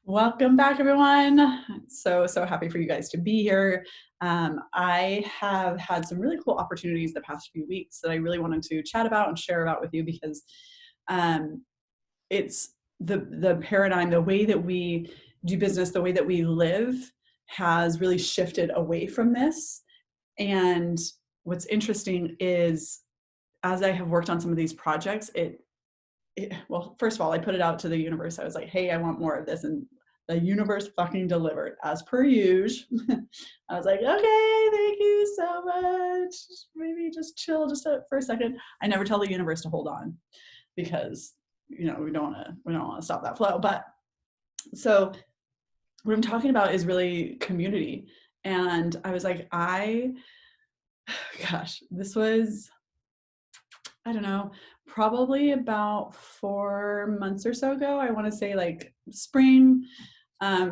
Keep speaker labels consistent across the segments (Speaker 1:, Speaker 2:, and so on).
Speaker 1: Welcome back, everyone. So happy for you guys to be here. I have had some really cool opportunities the past few weeks that I really wanted to chat about and share about with you because it's the paradigm, the way that we do business, the way that we live has really shifted away from this. And what's interesting is as I have worked on some of these projects, well, first of all, I put it out to the universe. I was like, hey, I want more of this. And the universe fucking delivered as per usual. I was like, okay, thank you so much. Maybe just chill for a second. I never tell the universe to hold on because, we don't want to stop that flow. But so what I'm talking about is really community. And I was like, this was, I don't know, probably about 4 months or so ago. I want to say like springtime. I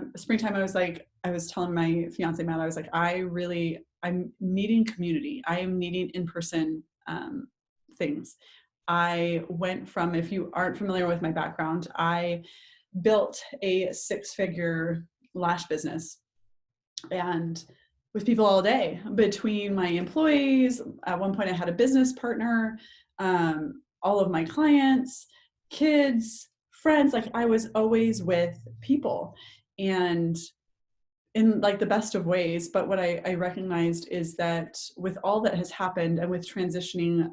Speaker 1: was telling my fiance Matt, I was like, I'm needing community. I am needing in-person things. I went from, if you aren't familiar with my background, I built a 6-figure lash business and with people all day between my employees. At one point I had a business partner, all of my clients, kids, friends. Like I was always with people and in like the best of ways. But what I recognized is that with all that has happened and with transitioning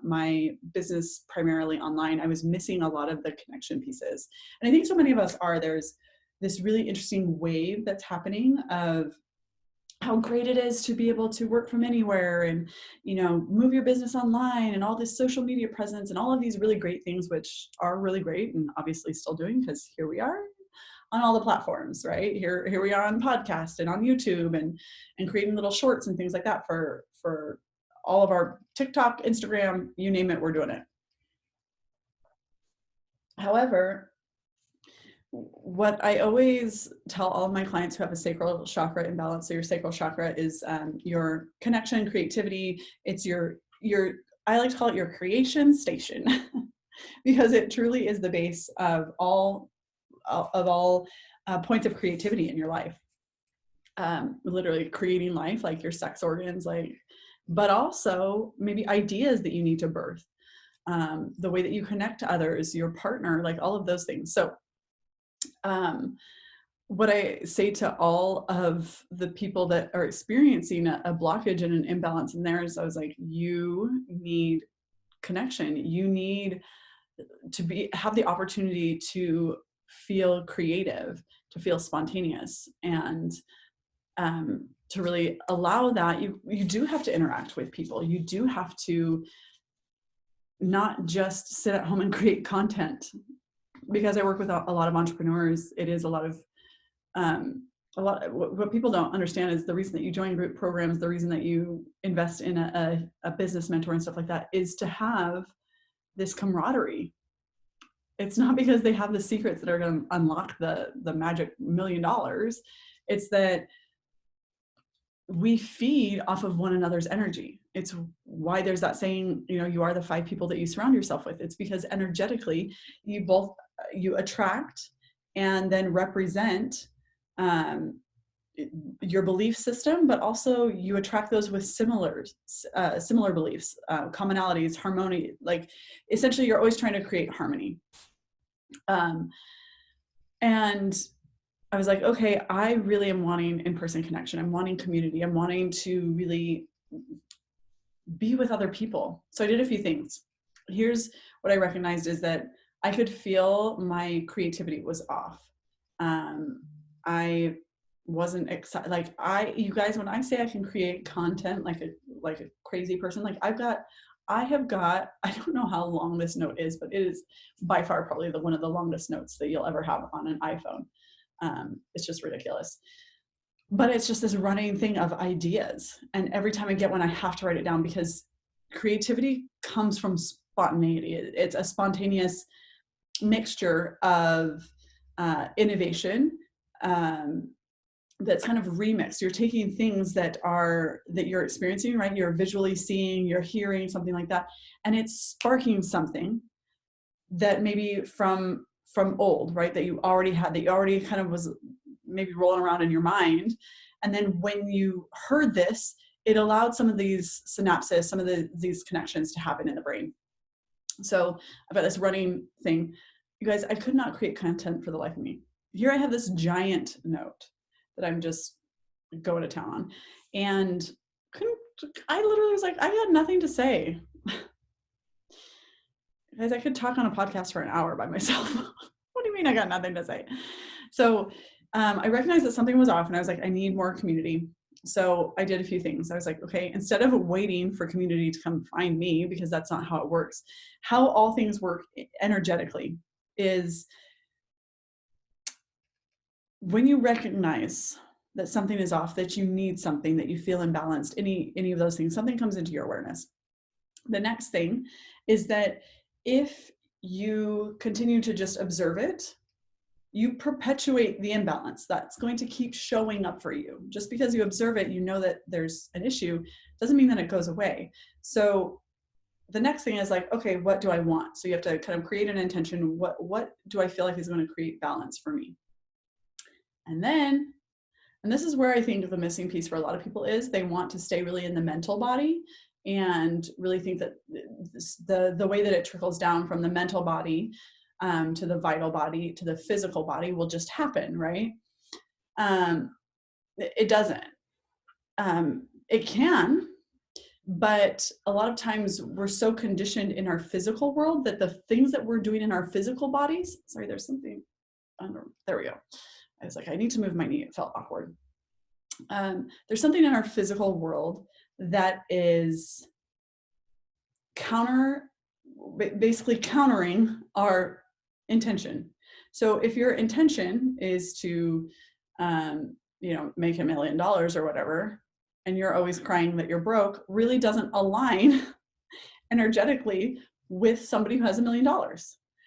Speaker 1: my business primarily online, I was missing a lot of the connection pieces. And I think so many of us are. There's this really interesting wave that's happening of how great it is to be able to work from anywhere and, move your business online and all this social media presence and all of these really great things, which are really great and obviously still doing because here we are on all the platforms, right? Here we are on podcast and on YouTube and creating little shorts and things like that for all of our TikTok, Instagram, you name it, we're doing it. However, what I always tell all of my clients who have a sacral chakra imbalance, so your sacral chakra is your connection, creativity. It's your I like to call it your creation station because it truly is the base of all points of creativity in your life. Literally creating life, like your sex organs, but also maybe ideas that you need to birth, the way that you connect to others, your partner, like all of those things. So what I say to all of the people that are experiencing a blockage and an imbalance in theirs, I was like, you need connection. You need to have the opportunity to feel creative, to feel spontaneous, and to really allow that. You do have to interact with people. You do have to not just sit at home and create content. Because I work with a lot of entrepreneurs, it is a lot of what people don't understand is the reason that you join group programs, the reason that you invest in a business mentor and stuff like that is to have this camaraderie. It's not because they have the secrets that are going to unlock the magic $1 million. It's that we feed off of one another's energy. It's why there's that saying, you are the 5 people that you surround yourself with. It's because energetically you attract and then represent your belief system, but also you attract those with similar beliefs, commonalities, harmony. Like essentially you're always trying to create harmony. And I was like, okay, I really am wanting in-person connection. I'm wanting community. I'm wanting to really be with other people. So I did a few things. Here's what I recognized is that I could feel my creativity was off. I wasn't excited. Like you guys, when I say I can create content like a crazy person, like I have got, I don't know how long this note is, but it is by far probably one of the longest notes that you'll ever have on an iPhone. It's just ridiculous. But it's just this running thing of ideas. And every time I get one, I have to write it down because creativity comes from spontaneity. It's a spontaneous mixture of innovation that's kind of remixed. You're taking things that you're experiencing, right? You're visually seeing, you're hearing, something like that. And it's sparking something that maybe from from old, right? That you already had, that you already kind of was maybe rolling around in your mind. And then when you heard this, it allowed some of these synapses, some of these connections to happen in the brain. So I've got this running thing. You guys, I could not create content for the life of me. Here I have this giant note that I'm just going to town on. And I literally was like, I had nothing to say. Guys, I could talk on a podcast for an hour by myself. What do you mean I got nothing to say? So I recognized that something was off and I was like, I need more community. So I did a few things. I was like, okay, instead of waiting for community to come find me, because that's not how it works, how all things work energetically is when you recognize that something is off, that you need something, that you feel imbalanced, any of those things, something comes into your awareness. The next thing is that if you continue to just observe it, you perpetuate the imbalance. That's going to keep showing up for you. Just because you observe it, you know that there's an issue, doesn't mean that it goes away. So the next thing is like, okay, what do I want? So you have to kind of create an intention. What do I feel like is going to create balance for me? And this is where I think the missing piece for a lot of people is they want to stay really in the mental body and really think that the way that it trickles down from the mental body to the vital body to the physical body will just happen, right? It doesn't. It can, but a lot of times we're so conditioned in our physical world that the things that we're doing in our physical bodies, sorry, there's something, there we go. I was like, I need to move my knee, it felt awkward. There's something in our physical world that is basically countering our intention. So if your intention is to, make $1 million or whatever, and you're always crying that you're broke, really doesn't align energetically with somebody who has $1 million.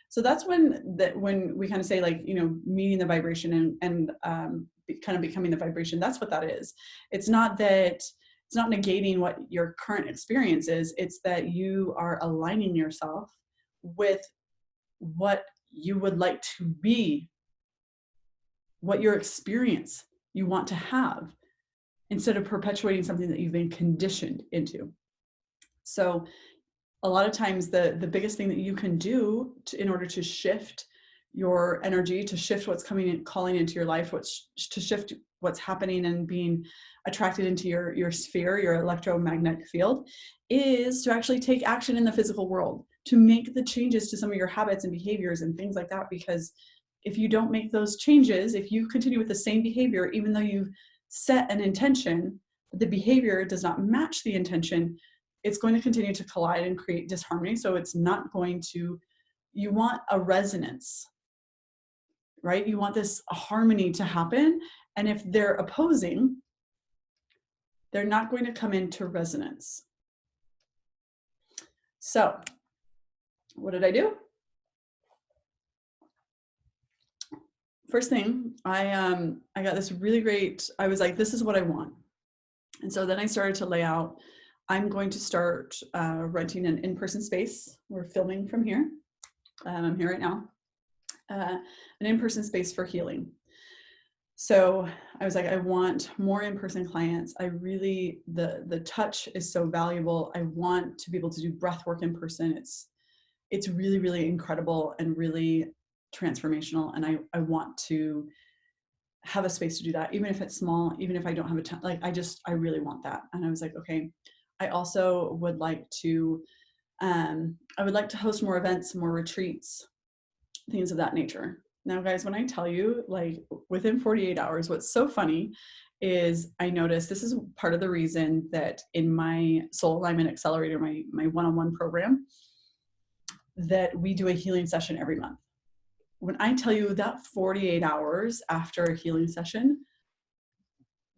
Speaker 1: So that's when we kind of say like, meeting the vibration and kind of becoming the vibration. That's what that is. It's not negating what your current experience is. It's that you are aligning yourself with what you would like to be, what your experience you want to have, instead of perpetuating something that you've been conditioned into. So a lot of times the biggest thing that you can do in order to shift your energy, to shift what's calling into your life, to shift what's happening and being attracted into your sphere, your electromagnetic field, is to actually take action in the physical world, to make the changes to some of your habits and behaviors and things like that. Because if you don't make those changes, if you continue with the same behavior, even though you've set an intention, but the behavior does not match the intention, it's going to continue to collide and create disharmony. So it's not going to, you want a resonance, right? You want this harmony to happen. And if they're opposing, they're not going to come into resonance. So what did I do? First thing, I got this really great, I was like, this is what I want. And so then I started to lay out, I'm going to start renting an in-person space. We're filming from here. I'm here right now. An in-person space for healing. So I was like, I want more in-person clients. I really, the touch is so valuable. I want to be able to do breath work in person. It's really, really incredible and really transformational. And I want to have a space to do that, even if it's small, even if I don't have a ton, like I really want that. And I was like, okay, I also would like to, host more events, more retreats, things of that nature. Now, guys, when I tell you, like within 48 hours, what's so funny is I noticed this is part of the reason that in my Soul Alignment Accelerator, my one-on-one program, that we do a healing session every month. When I tell you that 48 hours after a healing session,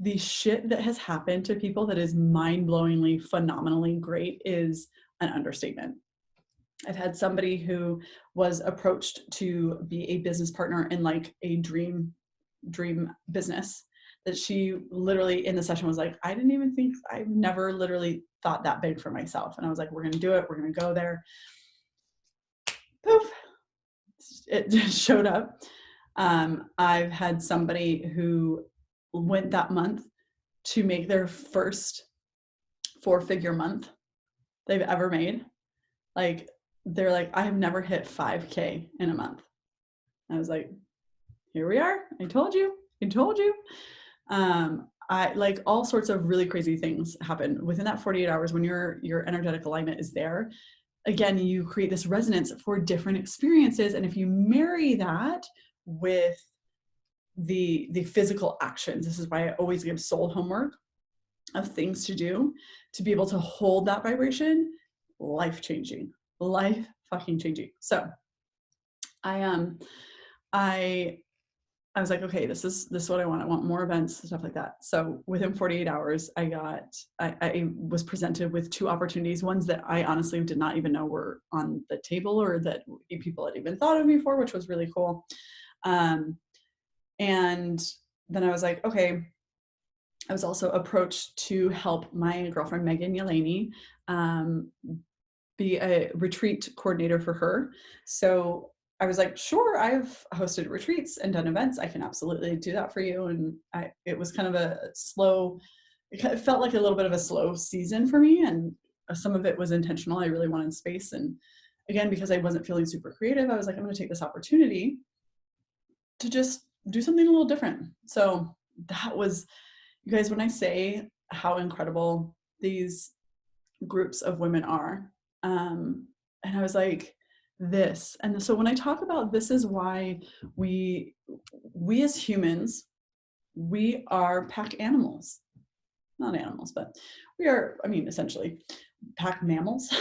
Speaker 1: the shit that has happened to people that is mind-blowingly, phenomenally great is an understatement. I've had somebody who was approached to be a business partner in like a dream business, that she literally in the session was like, I've never literally thought that big for myself. And I was like, we're going to do it. We're going to go there. Poof. it showed up. I've had somebody who went that month to make their first 4-figure month they've ever made. Like, they're like, I have never hit 5K in a month. I was like, here we are. I told you. I like, all sorts of really crazy things happen within that 48 hours when your energetic alignment is there. Again, you create this resonance for different experiences. And if you marry that with the physical actions, this is why I always give soul homework of things to do to be able to hold that vibration. Life changing, life fucking changing. So I was like, okay, this is what I want. I want more events, stuff like that. So within 48 hours, I was presented with 2 opportunities, ones that I honestly did not even know were on the table or that people had even thought of me for, which was really cool. And then I was like, okay, I was also approached to help my girlfriend, Megan Yelani, be a retreat coordinator for her. So I was like, sure, I've hosted retreats and done events. I can absolutely do that for you. And it was kind of a slow, it felt like a little bit of a slow season for me. And some of it was intentional. I really wanted space. And again, because I wasn't feeling super creative, I was like, I'm going to take this opportunity to just do something a little different. So that was, you guys, when I say how incredible these groups of women are, and I was like, this. And so when I talk about, this is why we as humans, we are pack animals. Not animals, but we are, I mean, essentially pack mammals.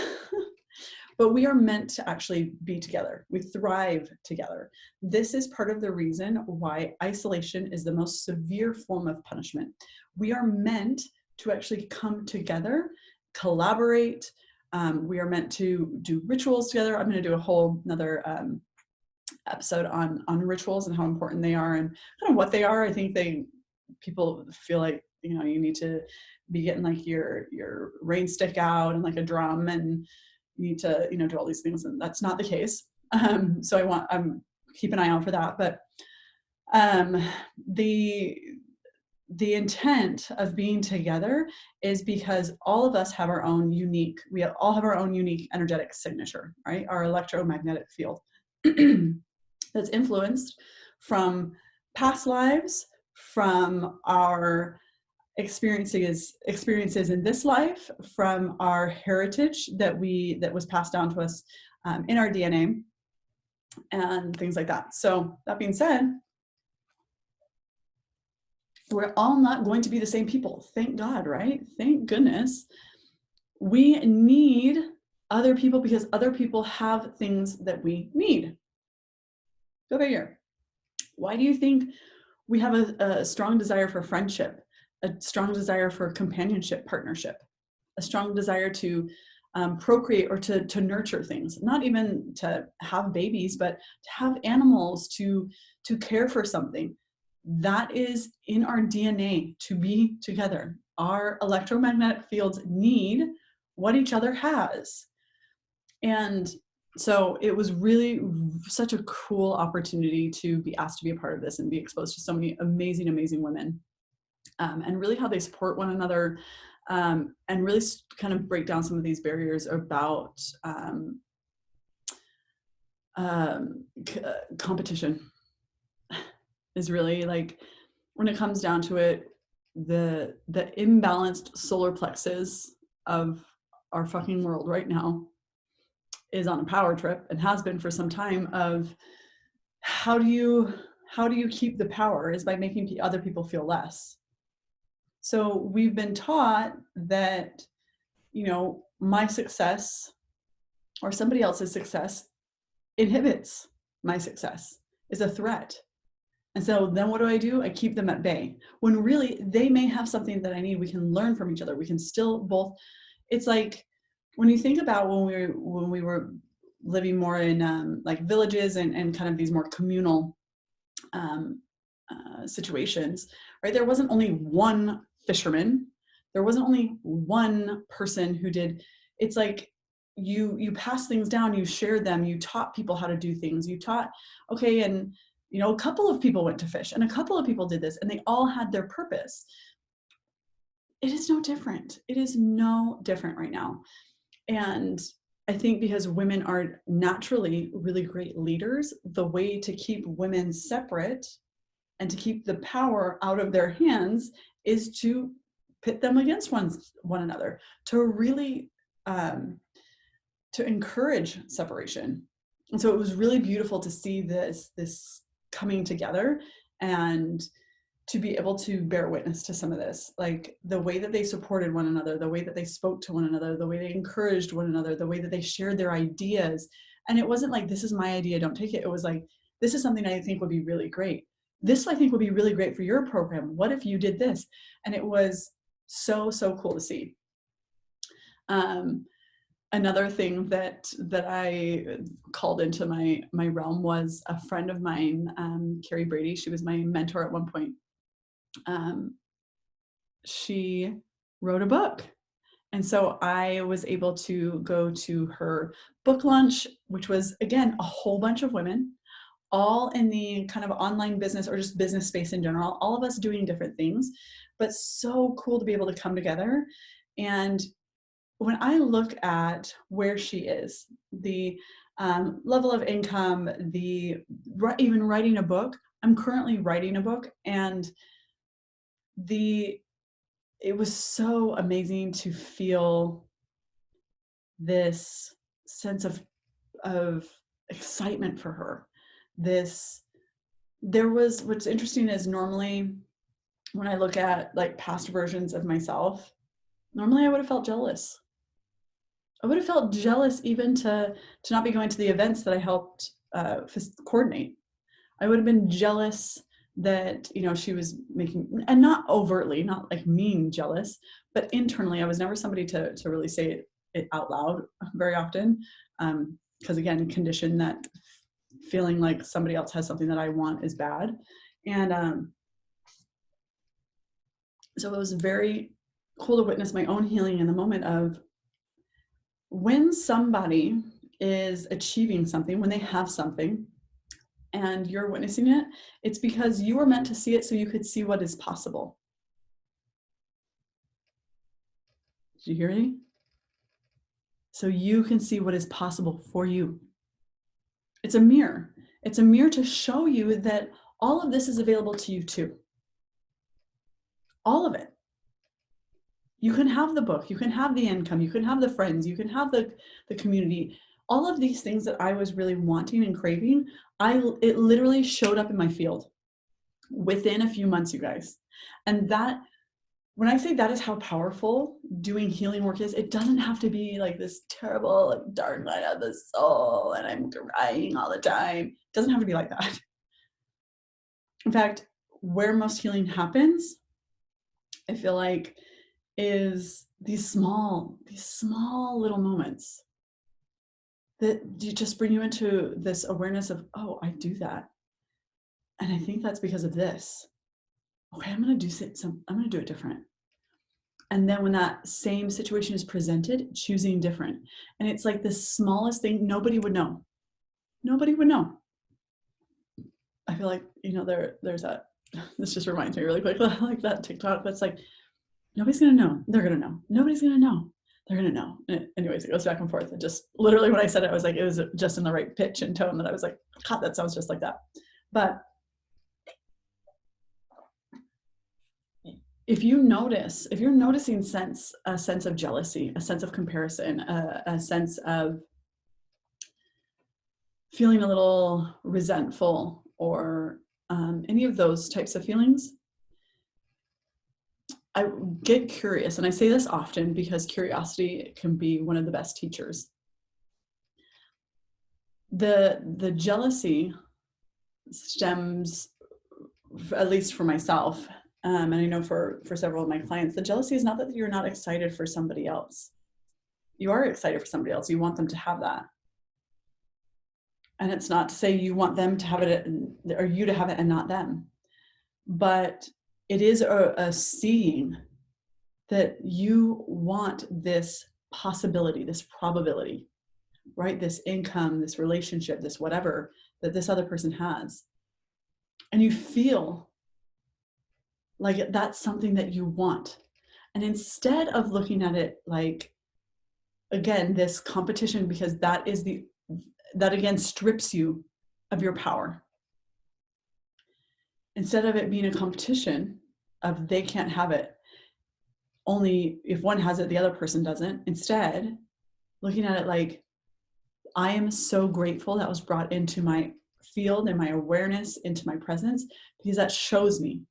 Speaker 1: But we are meant to actually be together. We thrive together. This is part of the reason why isolation is the most severe form of punishment. We are meant to actually come together, collaborate. We are meant to do rituals together. I'm going to do a whole another episode on rituals and how important they are and kind of what they are. I think people feel like, you know, you need to be getting like your rain stick out and like a drum, and you need to, you know, do all these things, and that's not the case. So I'm keep an eye out for that. But the intent of being together is because all of us have our own unique, all have our own unique energetic signature, right? Our electromagnetic field that's influenced from past lives, from our experiences in this life, from our heritage that was passed down to us in our DNA and things like that. So that being said, we're all not going to be the same people. Thank God, right? Thank goodness. We need other people because other people have things that we need. Go figure. Why do you think we have a strong desire for friendship, a strong desire for companionship, partnership, a strong desire to procreate or to nurture things, not even to have babies, but to have animals, to care for something? That is in our DNA, to be together. Our electromagnetic fields need what each other has. And so it was really such a cool opportunity to be asked to be a part of this and be exposed to so many amazing, amazing women, and really how they support one another, and really kind of break down some of these barriers about competition. Is really, like, when it comes down to it, the imbalanced solar plexus of our fucking world right now is on a power trip, and has been for some time, of how do you keep the power is by making other people feel less. So we've been taught that, you know, my success or somebody else's success inhibits my success, is a threat. And so then what do? I keep them at bay, when really they may have something that I need. We can learn from each other. We can still both, it's like, when you think about when we were living more in like villages and kind of these more communal situations, right? There wasn't only one fisherman. There wasn't only one person who did, it's like you pass things down, you shared them, you taught people how to do things, you taught, okay, and a couple of people went to fish and a couple of people did this and they all had their purpose. It is no different. It is no different right now. And I think because women are naturally really great leaders, the way to keep women separate and to keep the power out of their hands is to pit them against one another, to really to encourage separation. And so it was really beautiful to see this coming together and to be able to bear witness to some of this, like the way that they supported one another, the way that they spoke to one another, the way they encouraged one another, the way that they shared their ideas. And it wasn't like, this is my idea, don't take it. It was like, this is something I think would be really great. This I think would be really great for your program. What if you did this? And it was so, so cool to see. Another thing that I called into my realm was a friend of mine, Carrie Brady. She was my mentor at one point. She wrote a book. And so I was able to go to her book launch, which was, again, a whole bunch of women, all in the kind of online business or just business space in general, all of us doing different things, but so cool to be able to come together. And when I look at where she is, the level of income, even writing a book, I'm currently writing a book, and it was so amazing to feel this sense of excitement for her. What's interesting is normally when I look at like past versions of myself, normally I would have felt jealous. I would have felt jealous even to not be going to the events that I helped coordinate. I would have been jealous that, she was making, and not overtly, not like mean jealous, but internally, I was never somebody to really say it out loud very often. Because again, conditioned that feeling like somebody else has something that I want is bad. And so it was very cool to witness my own healing in the moment of when somebody is achieving something, when they have something, and you're witnessing it, it's because you were meant to see it so you could see what is possible. Did you hear me? So you can see what is possible for you. It's a mirror. It's a mirror to show you that all of this is available to you too. All of it. You can have the book, you can have the income, you can have the friends, you can have the community. All of these things that I was really wanting and craving, it literally showed up in my field within a few months, you guys. And that, when I say that is how powerful doing healing work is, it doesn't have to be like this terrible, like, dark night of the soul and I'm crying all the time. It doesn't have to be like that. In fact, where most healing happens, I feel like, is these small little moments that you just bring you into this awareness of, oh, I do that. And I think that's because of this. Okay, I'm going to do it different. And then when that same situation is presented, choosing different. And it's like the smallest thing, nobody would know. Nobody would know. I feel like, there's that, this just reminds me really quick, like that TikTok that's like, nobody's going to know. They're going to know. Nobody's going to know. They're going to know. And anyways, it goes back and forth. It just literally when I said it, I was like, it was just in the right pitch and tone that I was like, God, that sounds just like that. But if you're noticing a sense of jealousy, a sense of comparison, a sense of feeling a little resentful or any of those types of feelings, I get curious. And I say this often because curiosity can be one of the best teachers. The jealousy stems, at least for myself, and I know for several of my clients, the jealousy is not that you're not excited for somebody else. You are excited for somebody else. You want them to have that. And it's not to say you want them to have it or you to have it and not them. But it is a seeing that you want this possibility, this probability, right? This income, this relationship, this whatever that this other person has. And you feel like that's something that you want. And instead of looking at it like, again, this competition, because that again strips you of your power. Instead of it being a competition of they can't have it, only if one has it, the other person doesn't. Instead, looking at it like, I am so grateful that was brought into my field and my awareness, into my presence, because that shows me.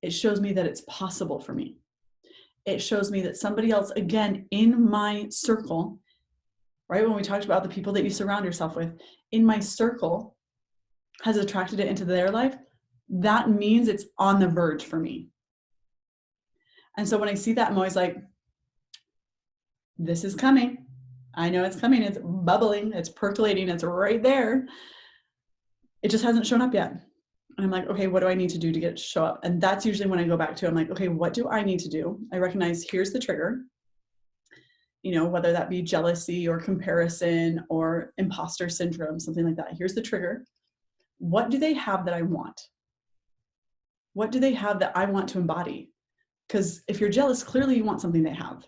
Speaker 1: It shows me that it's possible for me. It shows me that somebody else, again, in my circle, right? When we talked about the people that you surround yourself with, in my circle has attracted it into their life. That means it's on the verge for me. And so when I see that, I'm always like, this is coming. I know it's coming. It's bubbling. It's percolating. It's right there. It just hasn't shown up yet. And I'm like, okay, what do I need to do to get it to show up? And that's usually when I go back to, I'm like, okay, what do I need to do? I recognize here's the trigger, whether that be jealousy or comparison or imposter syndrome, something like that. Here's the trigger. What do they have that I want? What do they have that I want to embody? Because if you're jealous, clearly you want something they have,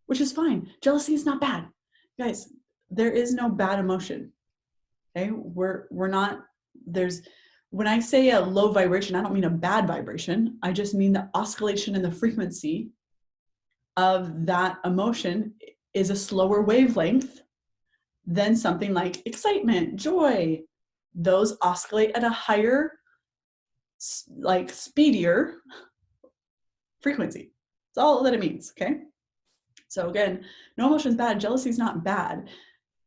Speaker 1: which is fine. Jealousy is not bad. Guys, there is no bad emotion. Okay? We're not, when I say a low vibration, I don't mean a bad vibration. I just mean the oscillation in the frequency of that emotion is a slower wavelength than something like excitement, joy. Those oscillate at a higher, like speedier frequency. That's all that it means, okay? So again, no emotion is bad. Jealousy is not bad.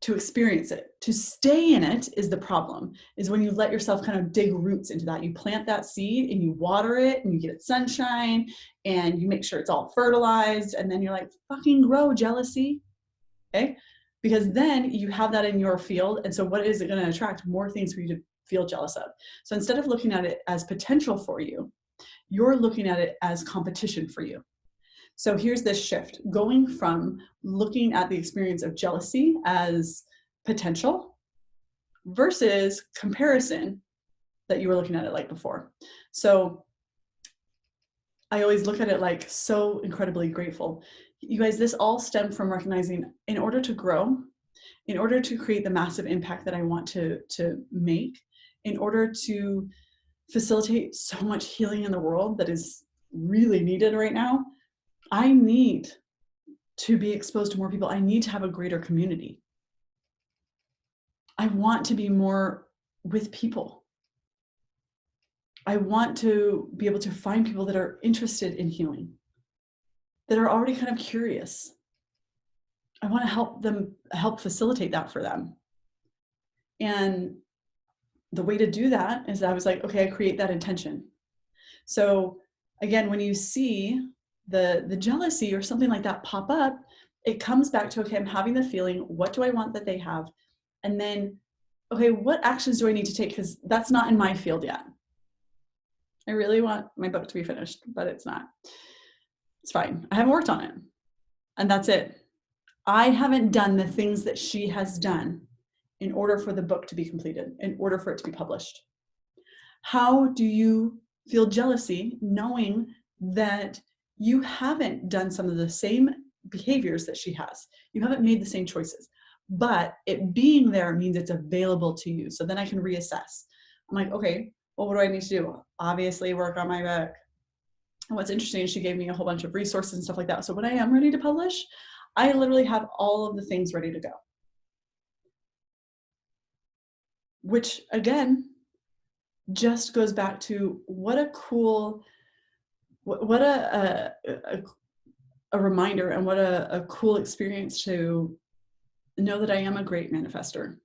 Speaker 1: To experience it, to stay in it is the problem, is when you let yourself kind of dig roots into that. You plant that seed and you water it and you get it sunshine and you make sure it's all fertilized, and then you're like, fucking grow, jealousy, okay? Because then you have that in your field, and so what is it going to attract? More things for you to feel jealous of. So instead of looking at it as potential for you, you're looking at it as competition for you. So here's this shift, going from looking at the experience of jealousy as potential versus comparison that you were looking at it like before. So I always look at it like so incredibly grateful. You guys, this all stemmed from recognizing, in order to grow, in order to create the massive impact that I want to make, in order to facilitate so much healing in the world that is really needed right now, I need to be exposed to more people. I need to have a greater community. I want to be more with people. I want to be able to find people that are interested in healing, that are already kind of curious. I want to help facilitate that for them. And the way to do that is I was like, okay, I create that intention. So again, when you see the jealousy or something like that pop up, it comes back to, okay, I'm having the feeling, what do I want that they have? And then, okay, what actions do I need to take? Because that's not in my field yet. I really want my book to be finished, but it's not. It's fine. I haven't worked on it. And that's it. I haven't done the things that she has done in order for the book to be completed, in order for it to be published. How do you feel jealousy knowing that you haven't done some of the same behaviors that she has? You haven't made the same choices, but it being there means it's available to you. So then I can reassess. I'm like, okay, well, what do I need to do? Obviously work on my book. And what's interesting is she gave me a whole bunch of resources and stuff like that. So when I am ready to publish, I literally have all of the things ready to go. Which again, just goes back to what a cool, what a reminder, and what a cool experience to know that I am a great manifester.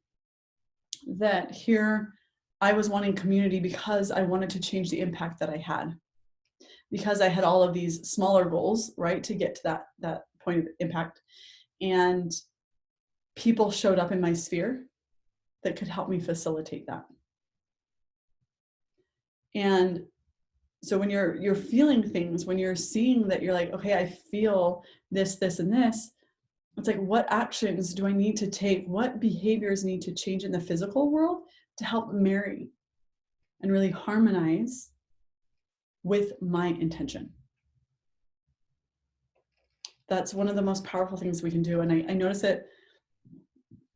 Speaker 1: That here I was wanting community because I wanted to change the impact that I had. Because I had all of these smaller goals, right, to get to that point of impact. And people showed up in my sphere that could help me facilitate that. And so when you're feeling things, when you're seeing that, you're like, okay, I feel this, this, and this, It's like, what actions do I need to take? What behaviors need to change in the physical world to help marry and really harmonize with my intention? That's one of the most powerful things we can do. And I notice it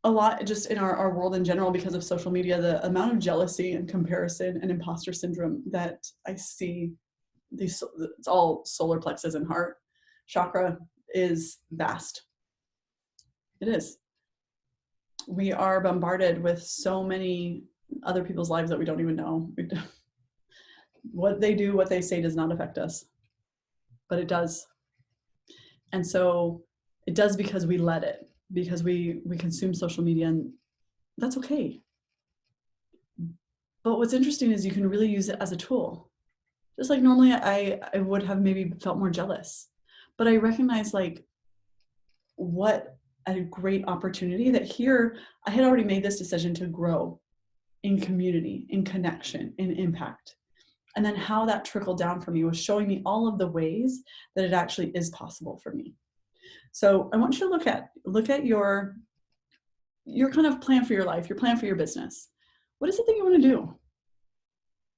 Speaker 1: a lot just in our world in general because of social media, the amount of jealousy and comparison and imposter syndrome that I see. It's all solar plexus and heart chakra is vast. It is. We are bombarded with so many other people's lives that we don't even know. What they do, what they say does not affect us, but it does. And so it does because we let it, because we consume social media, and that's okay. But what's interesting is you can really use it as a tool. Just like normally I would have maybe felt more jealous, but I recognize like what a great opportunity that here I had already made this decision to grow in community, in connection, in impact. And then how that trickled down for me was showing me all of the ways that it actually is possible for me. So I want you to look at your kind of plan for your life, your plan for your business. What is it that you want to do?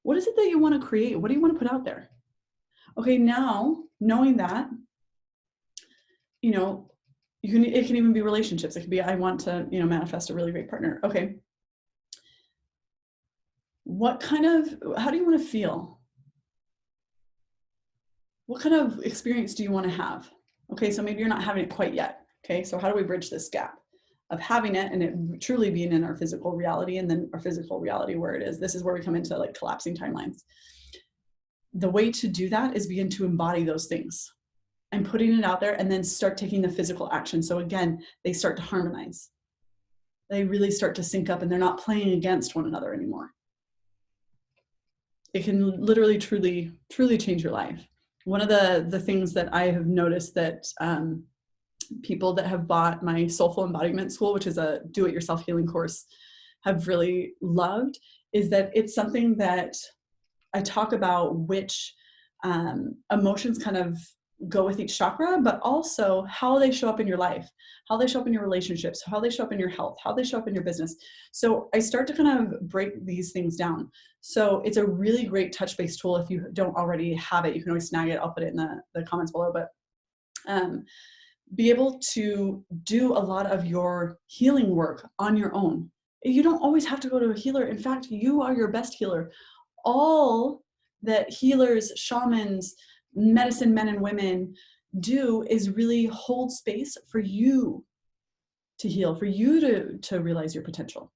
Speaker 1: What is it that you want to create? What do you want to put out there? Okay, now knowing that, you know, it can even be relationships. It could be, I want to, manifest a really great partner. Okay. How do you want to feel? What kind of experience do you want to have? Okay, so maybe you're not having it quite yet. Okay, so how do we bridge this gap of having it and it truly being in our physical reality, and then our physical reality where it is? This is where we come into like collapsing timelines. The way to do that is begin to embody those things and putting it out there, and then start taking the physical action. So again, they start to harmonize. They really start to sync up, and they're not playing against one another anymore. It can literally, truly, truly change your life. One of the things that I have noticed that people that have bought my Soulful Embodiment School, which is a do-it-yourself healing course, have really loved, is that it's something that I talk about which emotions kind of go with each chakra, but also how they show up in your life, how they show up in your relationships, how they show up in your health, how they show up in your business. So I start to kind of break these things down. So it's a really great touch-based tool. If you don't already have it, you can always snag it. I'll put it in the comments below, but be able to do a lot of your healing work on your own. You don't always have to go to a healer. In fact, you are your best healer. All that healers, shamans, medicine men and women do is really hold space for you to heal, for you to realize your potential.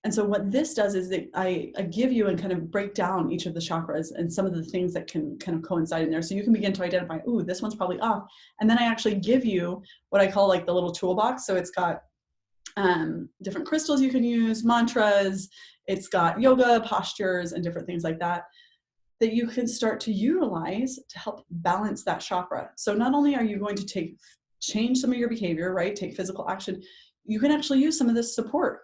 Speaker 1: And so what this does is that I give you and kind of break down each of the chakras and some of the things that can kind of coincide in there. So you can begin to identify, ooh, this one's probably off. And then I actually give you what I call like the little toolbox. So it's got different crystals you can use, mantras, it's got yoga postures and different things like that you can start to utilize to help balance that chakra. So not only are you going to change some of your behavior, right? Take physical action, you can actually use some of this support.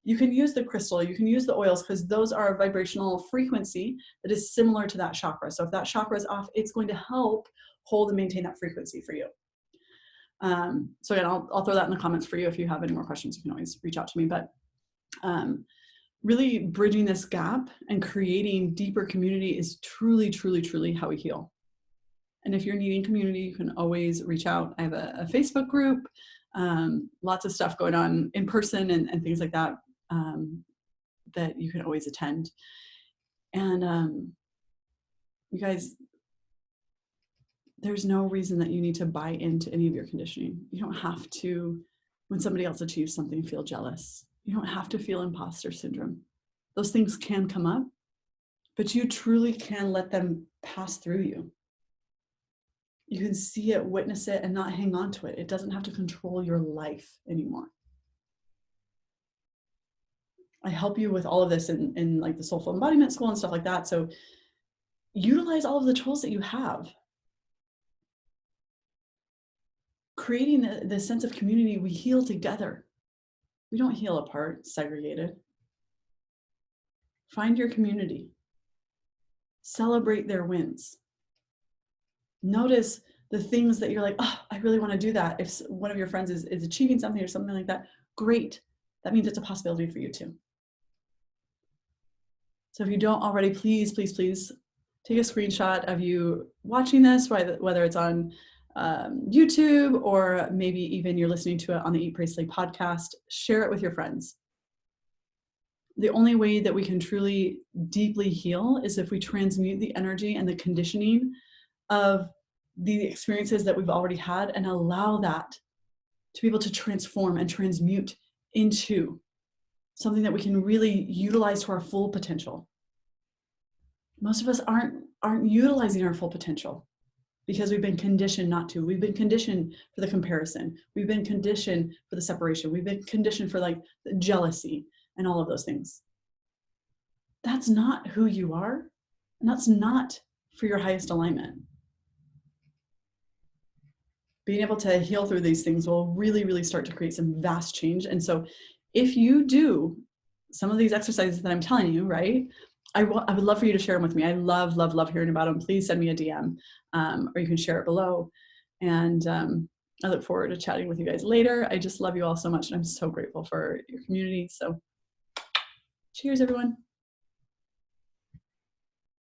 Speaker 1: You can use the crystal, you can use the oils, because those are a vibrational frequency that is similar to that chakra. So if that chakra is off, it's going to help hold and maintain that frequency for you. So again, I'll throw that in the comments for you. If you have any more questions, you can always reach out to me. But really bridging this gap and creating deeper community is truly, truly, truly how we heal. And if you're needing community, you can always reach out. I have a Facebook group, lots of stuff going on in person and things like that, that you can always attend. And you guys, there's no reason that you need to buy into any of your conditioning. You don't have to, when somebody else achieves something, feel jealous. You don't have to feel imposter syndrome. Those things can come up, but you truly can let them pass through you. You can see it, witness it, and not hang on to it. It doesn't have to control your life anymore. I help you with all of this in like the Soulful Embodiment School and stuff like that. So utilize all of the tools that you have. Creating the sense of community, we heal together. We don't heal apart, segregated. Find your community. Celebrate their wins. Notice the things that you're like, oh, I really want to do that. If one of your friends is achieving something or something like that, great. That means it's a possibility for you too. So if you don't already, please, please, please take a screenshot of you watching this, whether it's on YouTube or maybe even you're listening to it on the Eat, Pray, Slay podcast. Share it with your friends. The only way that we can truly deeply heal is if we transmute the energy and the conditioning of the experiences that we've already had and allow that to be able to transform and transmute into something that we can really utilize to our full potential. Most of us aren't utilizing our full potential because we've been conditioned not to. We've been conditioned for the comparison. We've been conditioned for the separation. We've been conditioned for like the jealousy and all of those things. That's not who you are, and that's not for your highest alignment. Being able to heal through these things will really, really start to create some vast change. And so if you do some of these exercises that I'm telling you, right, I would love for you to share them with me. I love, love, love hearing about them. Please send me a DM or you can share it below. And I look forward to chatting with you guys later. I just love you all so much. And I'm so grateful for your community. So cheers, everyone.